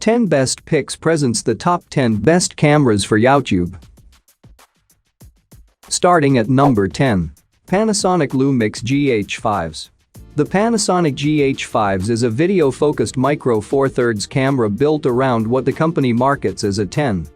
10 Best Picks presents the top 10 best cameras for YouTube. Starting at number 10. Panasonic Lumix GH5s. The Panasonic GH5s is a video-focused micro Four Thirds camera built around what the company markets as a 10.2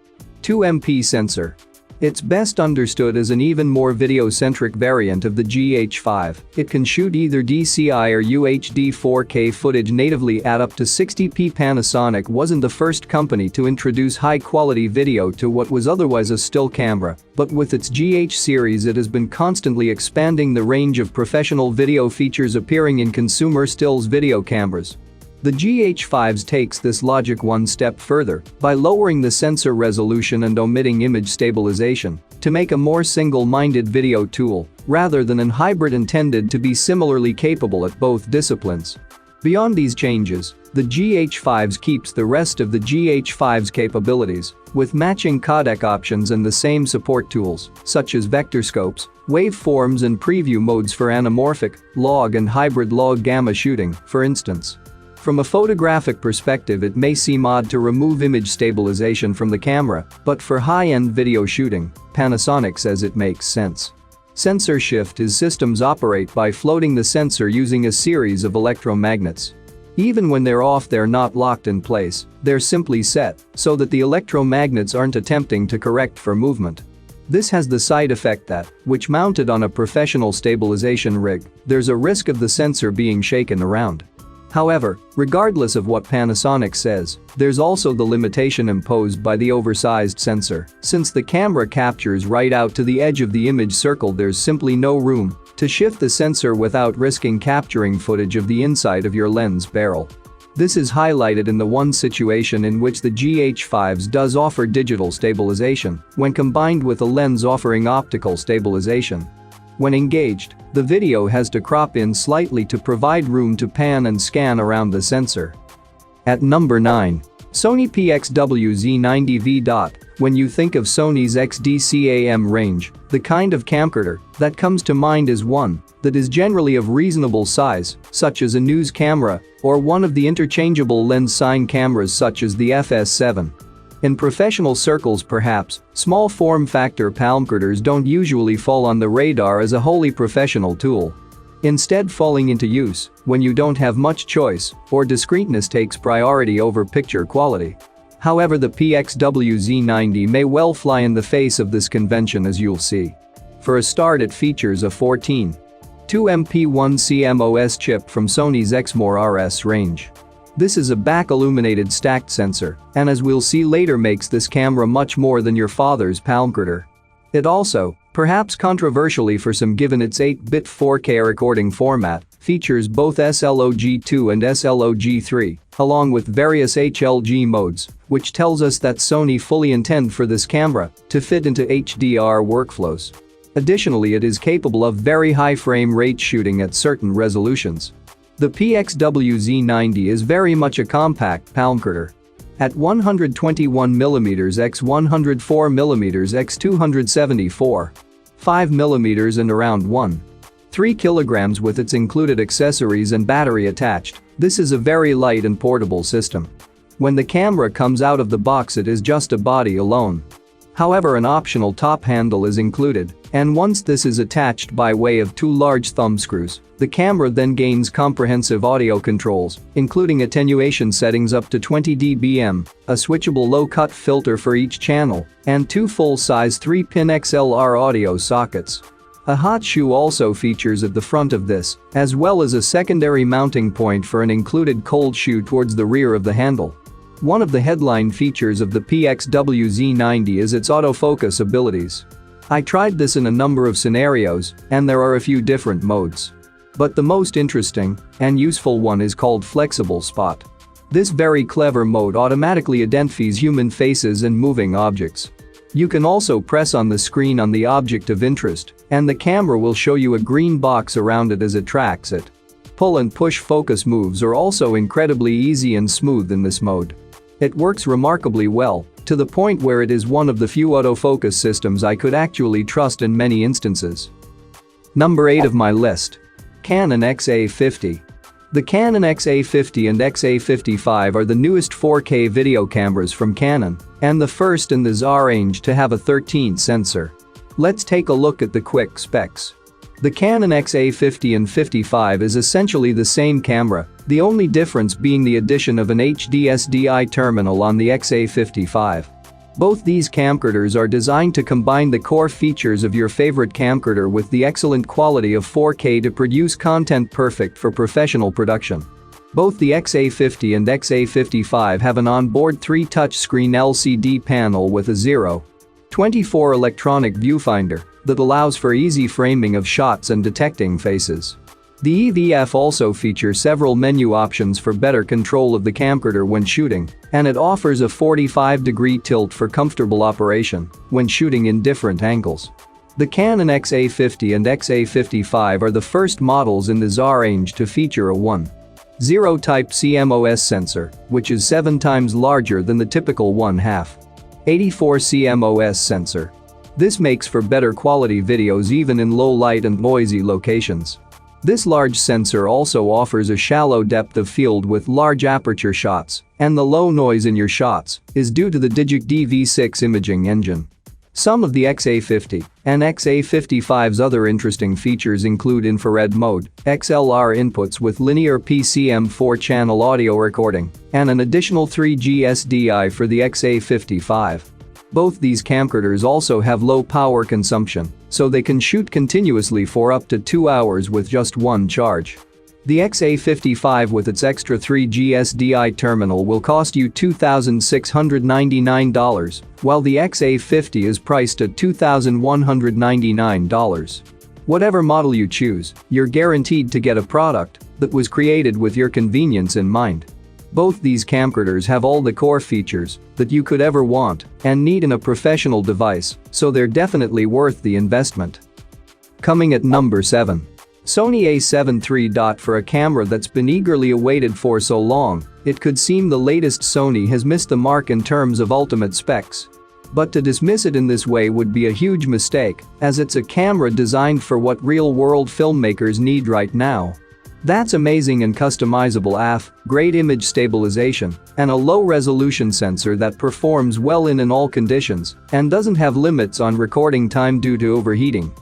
MP sensor. It's best understood as an even more video-centric variant of the GH5. It can shoot either DCI or UHD 4K footage natively at up to 60p. Panasonic wasn't the first company to introduce high-quality video to what was otherwise a still camera, but with its GH series it has been constantly expanding the range of professional video features appearing in consumer stills video cameras. The GH5s takes this logic one step further by lowering the sensor resolution and omitting image stabilization to make a more single-minded video tool rather than an hybrid intended to be similarly capable at both disciplines. Beyond these changes, the GH5s keeps the rest of the GH5's capabilities with matching codec options and the same support tools such as vector scopes, waveforms and preview modes for anamorphic, log and hybrid log gamma shooting, for instance. From a photographic perspective it may seem odd to remove image stabilization from the camera, but for high-end video shooting, Panasonic says it makes sense. Sensor shift is systems operate by floating the sensor using a series of electromagnets. Even when they're off they're not locked in place, they're simply set so that the electromagnets aren't attempting to correct for movement. This has the side effect that, which mounted on a professional stabilization rig, there's a risk of the sensor being shaken around. However, regardless of what Panasonic says, there's also the limitation imposed by the oversized sensor. Since the camera captures right out to the edge of the image circle, there's simply no room to shift the sensor without risking capturing footage of the inside of your lens barrel. This is highlighted in the one situation in which the GH5s does offer digital stabilization when combined with a lens offering optical stabilization. When engaged, the video has to crop in slightly to provide room to pan and scan around the sensor. At number 9. Sony PXW-Z90V. When you think of Sony's XDCAM range, the kind of camcorder that comes to mind is one that is generally of reasonable size, such as a news camera, or one of the interchangeable lens sign cameras such as the FS7. In professional circles perhaps, small form-factor palmcorders don't usually fall on the radar as a wholly professional tool. Instead, falling into use when you don't have much choice or discreetness takes priority over picture quality. However, the PXW-Z90 may well fly in the face of this convention, as you'll see. For a start, it features a 14.2 MP 1CMOS chip from Sony's Exmor RS range. This is a back-illuminated stacked sensor, and as we'll see later makes this camera much more than your father's palmcorder. It also, perhaps controversially for some given its 8-bit 4K recording format, features both SLOG2 and SLOG3, along with various HLG modes, which tells us that Sony fully intend for this camera to fit into HDR workflows. Additionally, it is capable of very high frame rate shooting at certain resolutions. The PXW-Z90 is very much a compact palmcorder. At 121mm x 104mm x 274. 5mm and around 1.3 kilograms with its included accessories and battery attached, this is a very light and portable system. When the camera comes out of the box it is just a body alone. However, an optional top handle is included, and once this is attached by way of two large thumb screws, the camera then gains comprehensive audio controls, including attenuation settings up to 20 dBm, a switchable low-cut filter for each channel, and two full-size 3-pin XLR audio sockets. A hot shoe also features at the front of this, as well as a secondary mounting point for an included cold shoe towards the rear of the handle. One of the headline features of the PXW-Z90 is its autofocus abilities. I tried this in a number of scenarios, and there are a few different modes. But the most interesting and useful one is called Flexible Spot. This very clever mode automatically identifies human faces and moving objects. You can also press on the screen on the object of interest, and the camera will show you a green box around it as it tracks it. Pull and push focus moves are also incredibly easy and smooth in this mode. It works remarkably well, to the point where it is one of the few autofocus systems I could actually trust in many instances. Number 8 of my list. Canon XA50. The Canon XA50 and XA55 are the newest 4K video cameras from Canon and the first in the ZV range to have a 13 sensor. Let's take a look at the quick specs. The Canon XA50 and 55 is essentially the same camera, the only difference being the addition of an HD SDI terminal on the XA55. Both these camcorders are designed to combine the core features of your favorite camcorder with the excellent quality of 4K to produce content perfect for professional production. Both the XA50 and XA55 have an onboard 3 touchscreen LCD panel with a 0.24 electronic viewfinder that allows for easy framing of shots and detecting faces. The EVF also features several menu options for better control of the camcorder when shooting, and it offers a 45-degree tilt for comfortable operation when shooting in different angles. The Canon XA50 and XA55 are the first models in the ZV range to feature a 1.0 type CMOS sensor, which is 7 times larger than the typical 1/2/84 CMOS sensor. This makes for better quality videos even in low light and noisy locations. This large sensor also offers a shallow depth of field with large aperture shots, and the low noise in your shots is due to the Digic DV6 imaging engine. Some of the XA50 and XA55's other interesting features include infrared mode, XLR inputs with linear PCM4 channel audio recording, and an additional 3G SDI for the XA55. Both these camcorders also have low power consumption, so they can shoot continuously for up to 2 hours with just one charge. The XA55 with its extra 3G SDI terminal will cost you $2,699, while the XA50 is priced at $2,199. Whatever model you choose, you're guaranteed to get a product that was created with your convenience in mind. Both these camcorders have all the core features that you could ever want and need in a professional device, so they're definitely worth the investment. Coming at number 7. Sony A7 III. For a camera that's been eagerly awaited for so long, it could seem the latest Sony has missed the mark in terms of ultimate specs. But to dismiss it in this way would be a huge mistake, as it's a camera designed for what real-world filmmakers need right now. That's amazing and customizable AF, great image stabilization, and a low-resolution sensor that performs well in all conditions and doesn't have limits on recording time due to overheating.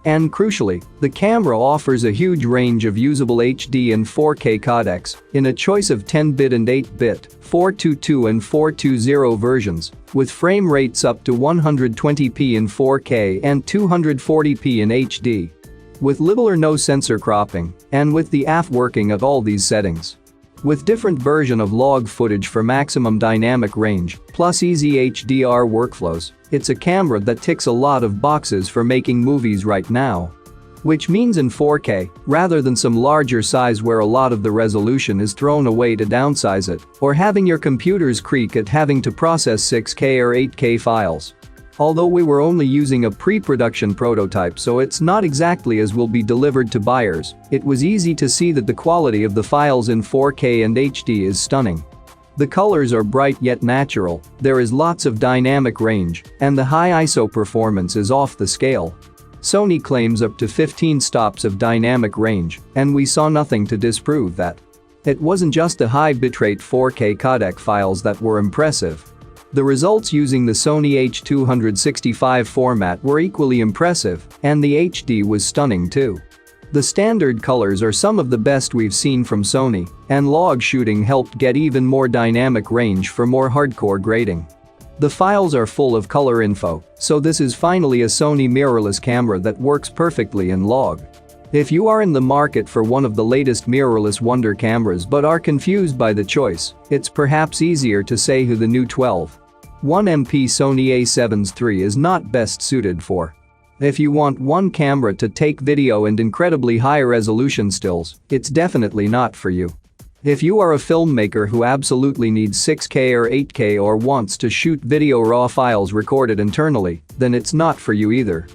And crucially, the camera offers a huge range of usable HD and 4K codecs in a choice of 10-bit and 8-bit, 422 and 420 versions, with frame rates up to 120p in 4K and 240p in HD. With little or no sensor cropping, and with the AF working at all these settings. With different version of log footage for maximum dynamic range, plus easy HDR workflows, it's a camera that ticks a lot of boxes for making movies right now. Which means in 4K, rather than some larger size where a lot of the resolution is thrown away to downsize it, or having your computers creak at having to process 6K or 8K files. Although we were only using a pre-production prototype, so it's not exactly as will be delivered to buyers, it was easy to see that the quality of the files in 4K and HD is stunning. The colors are bright yet natural, there is lots of dynamic range, and the high ISO performance is off the scale. Sony claims up to 15 stops of dynamic range, and we saw nothing to disprove that. It wasn't just the high bitrate 4K codec files that were impressive. The results using the Sony H265 format were equally impressive, and the HD was stunning too. The standard colors are some of the best we've seen from Sony, and log shooting helped get even more dynamic range for more hardcore grading. The files are full of color info, so this is finally a Sony mirrorless camera that works perfectly in log. If you are in the market for one of the latest mirrorless wonder cameras but are confused by the choice, it's perhaps easier to say who the new 12.1MP Sony A7 III is not best suited for. If you want one camera to take video and incredibly high resolution stills, it's definitely not for you. If you are a filmmaker who absolutely needs 6K or 8K or wants to shoot video raw files recorded internally, then it's not for you either.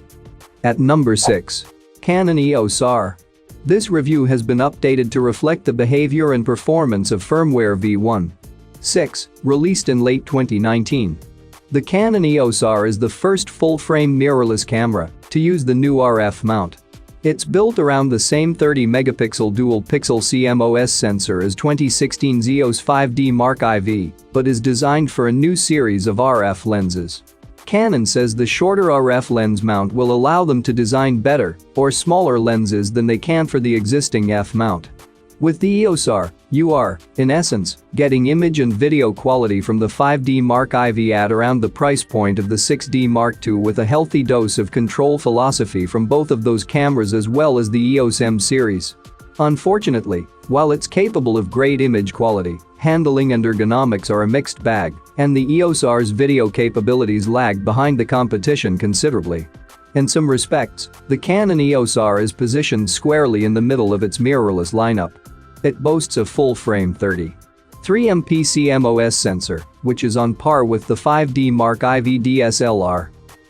At number 6. Canon EOS R. This review has been updated to reflect the behavior and performance of firmware v1.6, released in late 2019. The Canon EOS R is the first full-frame mirrorless camera to use the new RF mount. It's built around the same 30-megapixel dual-pixel CMOS sensor as 2016 EOS 5D Mark IV, but is designed for a new series of RF lenses. Canon says the shorter RF lens mount will allow them to design better or smaller lenses than they can for the existing F mount. With the EOS R, you are, in essence, getting image and video quality from the 5D Mark IV at around the price point of the 6D Mark II with a healthy dose of control philosophy from both of those cameras as well as the EOS M series. Unfortunately, while it's capable of great image quality, handling and ergonomics are a mixed bag, and the EOS R's video capabilities lag behind the competition considerably. In some respects, the Canon EOS R is positioned squarely in the middle of its mirrorless lineup. It boasts a full-frame 33MP CMOS sensor, which is on par with the 5D Mark IV DSLR.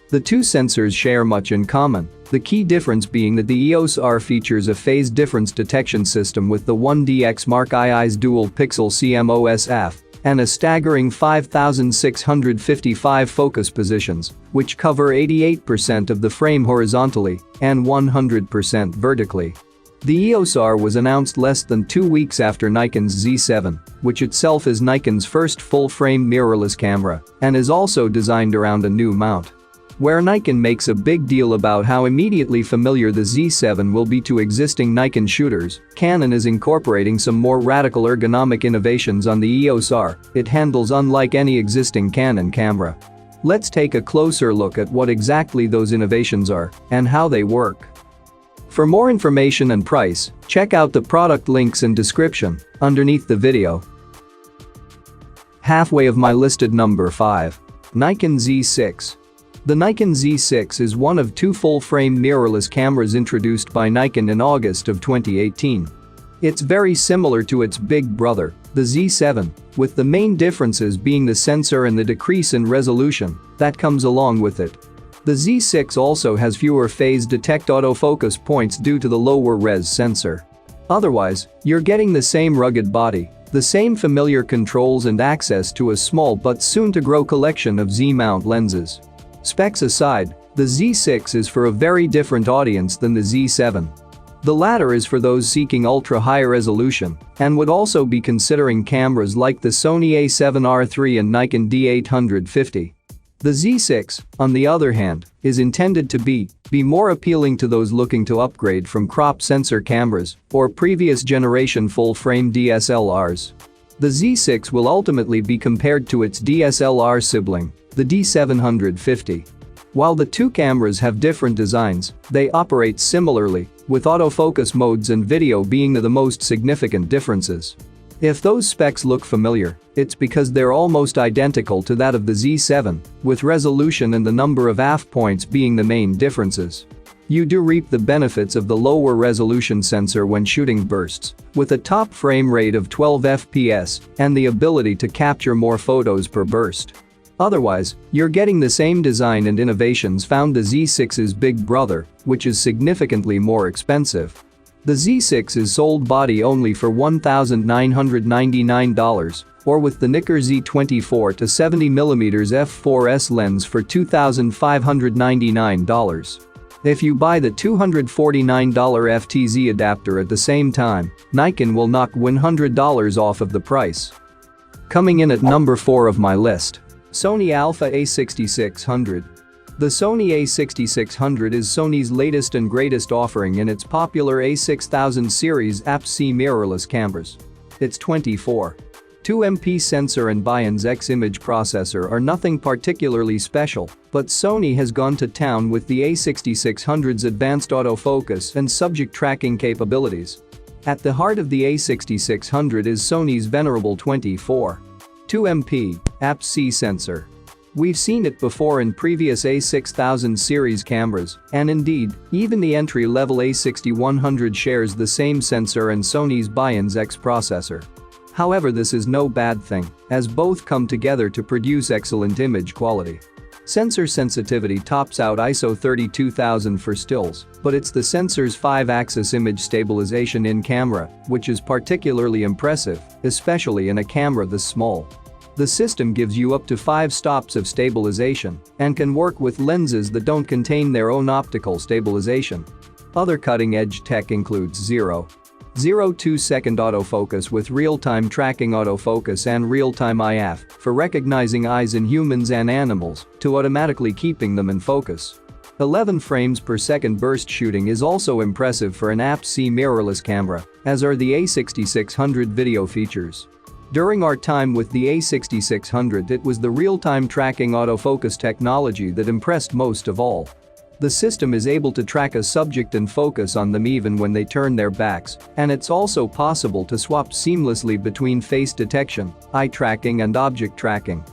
The two sensors share much in common, the key difference being that the EOS R features a phase difference detection system with the 1DX Mark II's dual-pixel CMOS f and a staggering 5,655 focus positions, which cover 88% of the frame horizontally and 100% vertically. The EOS R was announced less than 2 weeks after Nikon's Z7, which itself is Nikon's first full-frame mirrorless camera and is also designed around a new mount. Where Nikon makes a big deal about how immediately familiar the Z7 will be to existing Nikon shooters, Canon is incorporating some more radical ergonomic innovations on the EOS R it handles unlike any existing Canon camera. Let's take a closer look at what exactly those innovations are and how they work. For more information and price, check out the product links in description underneath the video. Halfway of my listed number 5. Nikon Z6. The Nikon Z6 is one of two full-frame mirrorless cameras introduced by Nikon in August of 2018. It's very similar to its big brother, the Z7, with the main differences being the sensor and the decrease in resolution that comes along with it. The Z6 also has fewer phase detect autofocus points due to the lower res sensor. Otherwise, you're getting the same rugged body, the same familiar controls and access to a small but soon-to-grow collection of Z-mount lenses. Specs aside, the Z6 is for a very different audience than the Z7. The latter is for those seeking ultra-high resolution and would also be considering cameras like the Sony A7R III and Nikon D850. The Z6, on the other hand, is intended to be more appealing to those looking to upgrade from crop sensor cameras or previous generation full-frame DSLRs. The Z6 will ultimately be compared to its DSLR sibling, the D750. While the two cameras have different designs, they operate similarly, with autofocus modes and video being the most significant differences. If those specs look familiar, it's because they're almost identical to that of the Z7, with resolution and the number of AF points being the main differences. You do reap the benefits of the lower resolution sensor when shooting bursts, with a top frame rate of 12 FPS and the ability to capture more photos per burst. Otherwise, you're getting the same design and innovations found the Z6's big brother, which is significantly more expensive. The Z6 is sold body only for $1,999, or with the Nikon Z24 to 70mm f4S lens for $2,599. If you buy the $249 FTZ adapter at the same time, Nikon will knock $100 off of the price. Coming in at number 4 of my list. Sony Alpha A6600. The Sony A6600 is Sony's latest and greatest offering in its popular A6000 series APS-C mirrorless cameras. Its 24.2MP sensor and Bayon's X image processor are nothing particularly special, but Sony has gone to town with the A6600's advanced autofocus and subject tracking capabilities. At the heart of the A6600 is Sony's venerable 24.2MP APS-C sensor. We've seen it before in previous A6000 series cameras, and indeed, even the entry-level A6100 shares the same sensor and Sony's Bayon's X processor. However, this is no bad thing, as both come together to produce excellent image quality. Sensor sensitivity tops out ISO 32000 for stills, but it's the sensor's 5-axis image stabilization in camera, which is particularly impressive, especially in a camera this small. The system gives you up to 5 stops of stabilization and can work with lenses that don't contain their own optical stabilization. Other cutting-edge tech includes 0.02-second autofocus with real-time tracking autofocus and real-time IF for recognizing eyes in humans and animals to automatically keeping them in focus. 11 frames per second burst shooting is also impressive for an APS-C mirrorless camera, as are the A6600 video features. During our time with the A6600, it was the real-time tracking autofocus technology that impressed most of all. The system is able to track a subject and focus on them even when they turn their backs, and it's also possible to swap seamlessly between face detection, eye tracking and object tracking.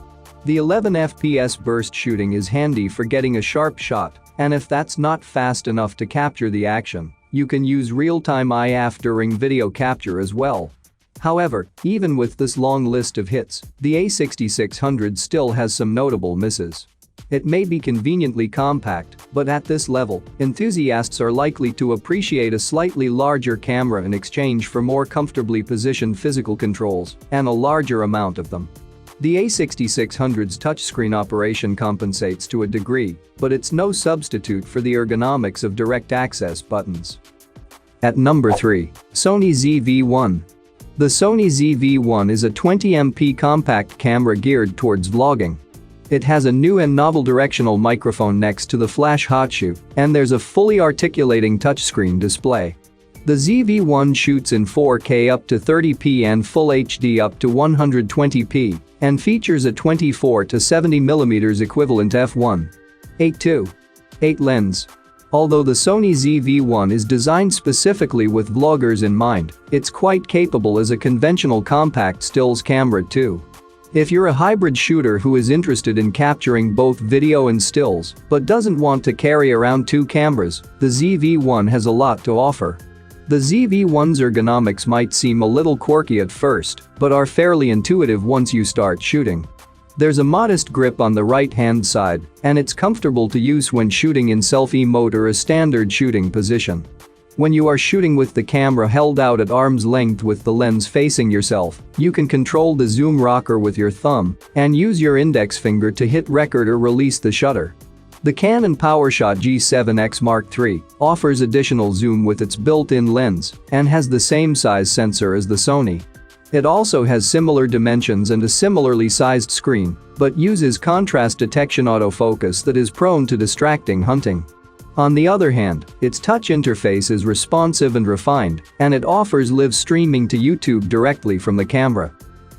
The 11 FPS burst shooting is handy for getting a sharp shot, and if that's not fast enough to capture the action, you can use real-time IF during video capture as well. However, even with this long list of hits, the A6600 still has some notable misses. It may be conveniently compact, but at this level, enthusiasts are likely to appreciate a slightly larger camera in exchange for more comfortably positioned physical controls and a larger amount of them. The A6600's touchscreen operation compensates to a degree, but it's no substitute for the ergonomics of direct access buttons. At number 3. Sony ZV-1. The Sony ZV-1 is a 20MP compact camera geared towards vlogging. It has a new and novel directional microphone next to the flash hot shoe, and there's a fully articulating touchscreen display. The ZV-1 shoots in 4K up to 30p and Full HD up to 120p, and features a 24 to 70mm equivalent f1.8 lens. Although the Sony ZV-1 is designed specifically with vloggers in mind, it's quite capable as a conventional compact stills camera too. If you're a hybrid shooter who is interested in capturing both video and stills but doesn't want to carry around two cameras, the ZV-1 has a lot to offer. The ZV-1's ergonomics might seem a little quirky at first, but are fairly intuitive once you start shooting. There's a modest grip on the right-hand side, and it's comfortable to use when shooting in selfie mode or a standard shooting position. When you are shooting with the camera held out at arm's length with the lens facing yourself, you can control the zoom rocker with your thumb and use your index finger to hit record or release the shutter. The Canon PowerShot G7X Mark III offers additional zoom with its built-in lens and has the same size sensor as the Sony. It also has similar dimensions and a similarly sized screen, but uses contrast detection autofocus that is prone to distracting hunting. On the other hand, its touch interface is responsive and refined, and it offers live streaming to YouTube directly from the camera.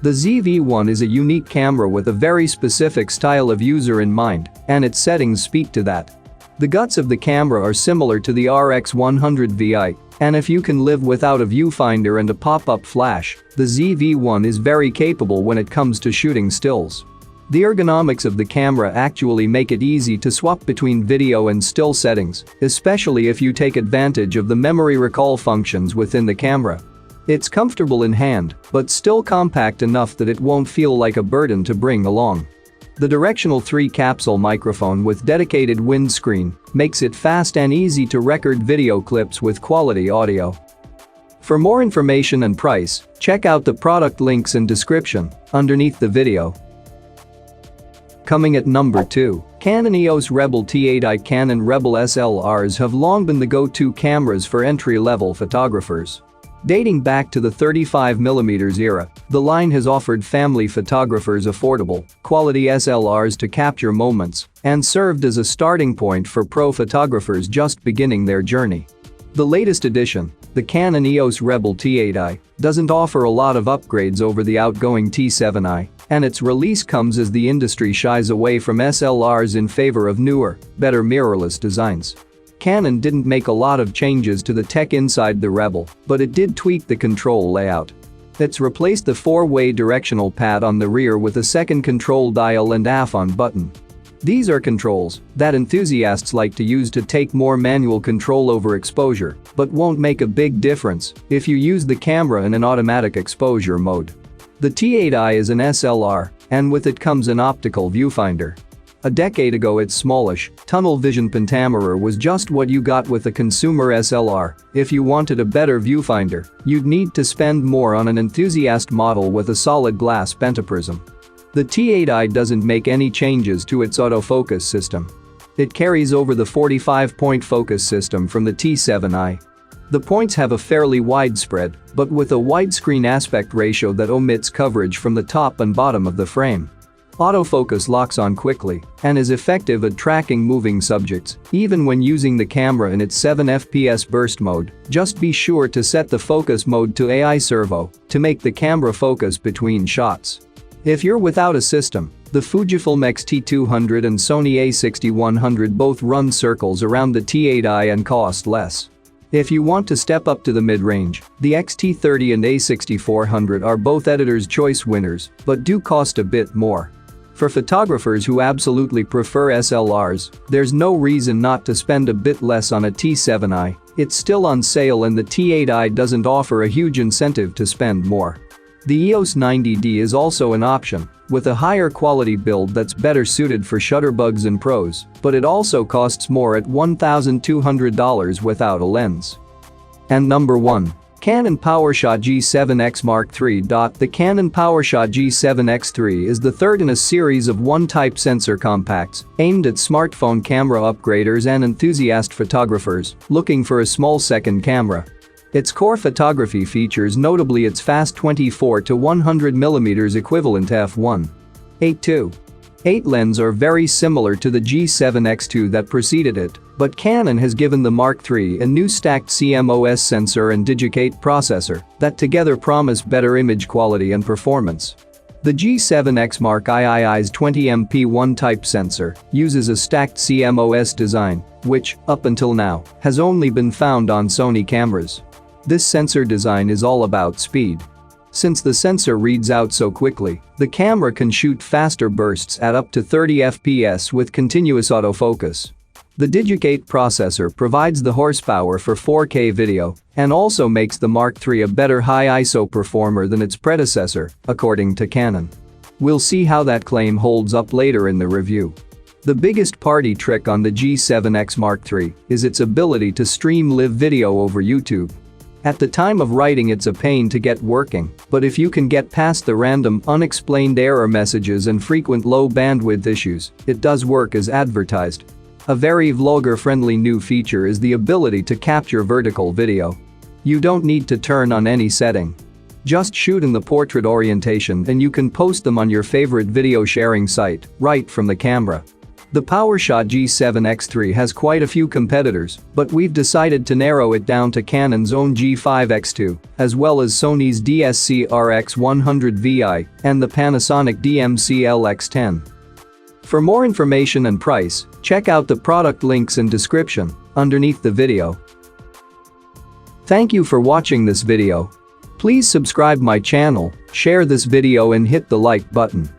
The ZV-1 is a unique camera with a very specific style of user in mind, and its settings speak to that. The guts of the camera are similar to the RX100 VI, and if you can live without a viewfinder and a pop-up flash, the ZV-1 is very capable when it comes to shooting stills. The ergonomics of the camera actually make it easy to swap between video and still settings, especially if you take advantage of the memory recall functions within the camera. It's comfortable in hand, but still compact enough that it won't feel like a burden to bring along. The directional 3-capsule microphone with dedicated windscreen makes it fast and easy to record video clips with quality audio. For more information and price, check out the product links in description underneath the video. Coming at number 2, Canon EOS Rebel T8i. Canon Rebel SLRs have long been the go-to cameras for entry-level photographers. Dating back to the 35mm era, the line has offered family photographers affordable, quality SLRs to capture moments and served as a starting point for pro photographers just beginning their journey. The latest edition, the Canon EOS Rebel T8i, doesn't offer a lot of upgrades over the outgoing T7i, and its release comes as the industry shies away from SLRs in favor of newer, better mirrorless designs. Canon didn't make a lot of changes to the tech inside the Rebel, but it did tweak the control layout. It's replaced the 4-way directional pad on the rear with a second control dial and AF-on button. These are controls that enthusiasts like to use to take more manual control over exposure, but won't make a big difference if you use the camera in an automatic exposure mode. The T8i is an SLR, and with it comes an optical viewfinder. A decade ago, its smallish, tunnel vision pentameter was just what you got with a consumer SLR. If you wanted a better viewfinder, you'd need to spend more on an enthusiast model with a solid glass pentaprism. The T8i doesn't make any changes to its autofocus system. It carries over the 45-point focus system from the T7i. The points have a fairly wide spread, but with a widescreen aspect ratio that omits coverage from the top and bottom of the frame. Autofocus locks on quickly and is effective at tracking moving subjects, even when using the camera in its 7 fps burst mode. Just be sure to set the focus mode to AI servo to make the camera focus between shots. If you're without a system, the Fujifilm X-T200 and Sony A6100 both run circles around the T8i and cost less. If you want to step up to the mid-range, the X-T30 and A6400 are both editor's choice winners, but do cost a bit more. For photographers who absolutely prefer SLRs, there's no reason not to spend a bit less on a T7i. It's still on sale and the T8i doesn't offer a huge incentive to spend more. The EOS 90D is also an option, with a higher quality build that's better suited for shutterbugs and pros, but it also costs more at $1,200 without a lens. And number 1. Canon PowerShot G7X Mark III. The Canon PowerShot G7X III is the third in a series of one-type sensor compacts aimed at smartphone camera upgraders and enthusiast photographers looking for a small second camera. Its core photography features notably its fast 24 to 100mm equivalent f1.8 lens are very similar to the G7X2 that preceded it, but Canon has given the Mark III a new stacked CMOS sensor and Digicate processor that together promise better image quality and performance. The G7X Mark III's 20MP 1-type sensor uses a stacked CMOS design, which, up until now, has only been found on Sony cameras. This sensor design is all about speed. Since the sensor reads out so quickly, the camera can shoot faster bursts at up to 30 fps with continuous autofocus. The Digicate processor provides the horsepower for 4K video and also makes the Mark III a better high ISO performer than its predecessor, according to Canon. We'll see how that claim holds up later in the review. The biggest party trick on the G7X Mark III is its ability to stream live video over YouTube. At the time of writing it's a pain to get working, but if you can get past the random unexplained error messages and frequent low bandwidth issues, it does work as advertised. A very vlogger-friendly new feature is the ability to capture vertical video. You don't need to turn on any setting. Just shoot in the portrait orientation and you can post them on your favorite video sharing site right from the camera. The PowerShot G7X III has quite a few competitors, but we've decided to narrow it down to Canon's own G5X2, as well as Sony's DSC-RX100VI and the Panasonic DMC-LX10. For more information and price, check out the product links in description underneath the video. Thank you for watching this video. Please subscribe my channel, share this video and hit the like button.